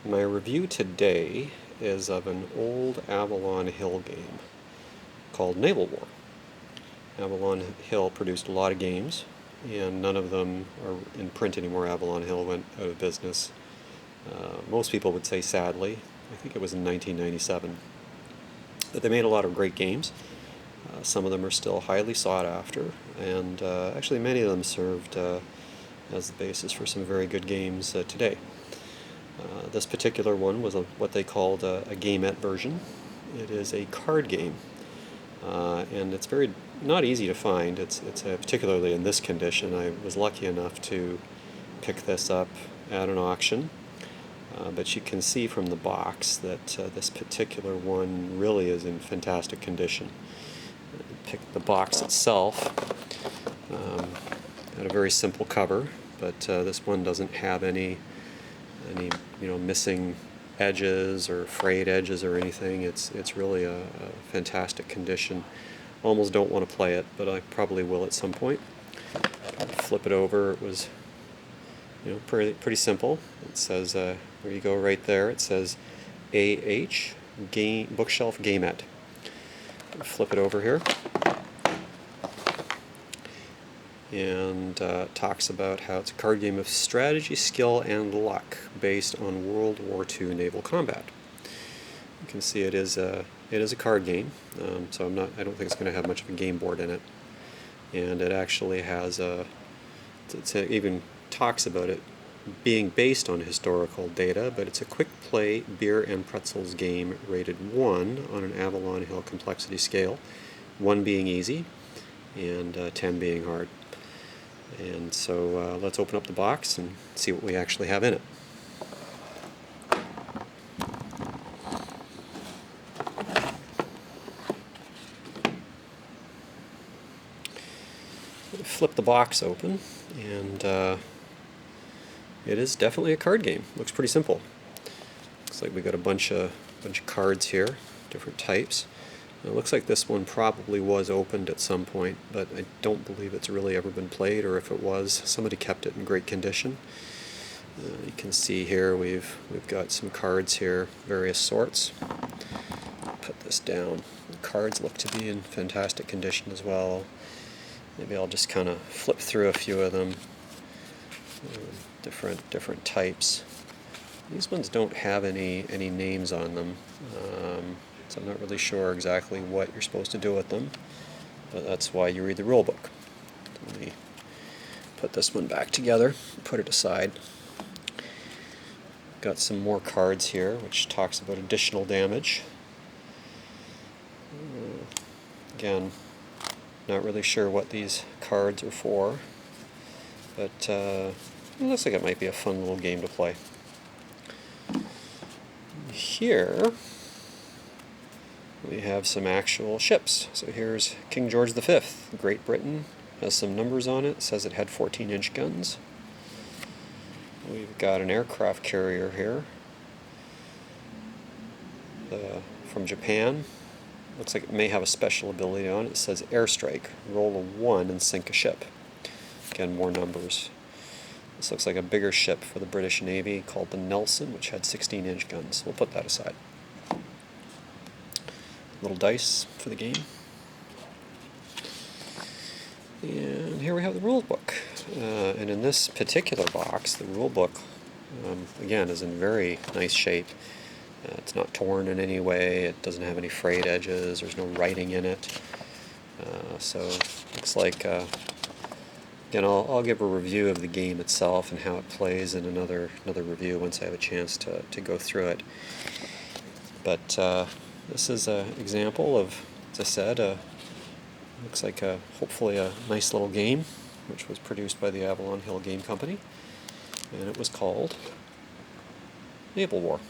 My review today is of an old Avalon Hill game called Naval War. Avalon Hill produced a lot of games, and none of them are in print anymore. Avalon Hill went out of business. Most people would say sadly. I think it was in 1997. But they made a lot of great games. Some of them are still highly sought after, and actually many of them served as the basis for some very good games today. This particular one was what they called a gamette version. It is a card game, and it's very not easy to find. It's particularly in this condition. I was lucky enough to pick this up at an auction, but you can see from the box that this particular one really is in fantastic condition. Pick the box itself. Had a very simple cover, but this one doesn't have any missing edges or frayed edges or anything. It's really a fantastic condition. Almost don't want to play it, but I probably will at some point. Flip it over. It was pretty simple. It says there you go right there. It says AH Bookshelf Gamette. Flip it over here, and talks about how it's a card game of strategy, skill, and luck based on World War II naval combat. You can see it is a card game, so I don't think it's going to have much of a game board in it, and it actually has it even talks about it being based on historical data, but it's a quick play beer and pretzels game rated 1 on an Avalon Hill complexity scale, 1 being easy and 10 being hard. And so let's open up the box and see what we actually have in it. Flip the box open, and it is definitely a card game. Looks pretty simple. Looks like we got a bunch of cards here, different types. It looks like this one probably was opened at some point, but I don't believe it's really ever been played, or if it was, somebody kept it in great condition. You can see here we've got some cards here, various sorts. Put this down. The cards look to be in fantastic condition as well. Maybe I'll just kind of flip through a few of them. Different types. These ones don't have any names on them, so I'm not really sure exactly what you're supposed to do with them, but that's why you read the rule book. Let me put this one back together, put it aside. Got some more cards here, which talks about additional damage. Again, not really sure what these cards are for, but it looks like it might be a fun little game to play. Here we have some actual ships. So here's King George V, Great Britain. Has some numbers on it. Says it had 14-inch guns. We've got an aircraft carrier here from Japan. Looks like it may have a special ability on it. It says airstrike. Roll a 1 and sink a ship. Again, more numbers. This looks like a bigger ship for the British Navy called the Nelson, which had 16-inch guns. We'll put that aside. Little dice for the game. And here we have the rule book. And in this particular box, the rule book, again, is in very nice shape. It's not torn in any way. It doesn't have any frayed edges. There's no writing in it. So looks like... Again, I'll give a review of the game itself and how it plays in another review once I have a chance to go through it. But this is an example of, as I said, looks like hopefully a nice little game, which was produced by the Avalon Hill Game Company, and it was called Naval War.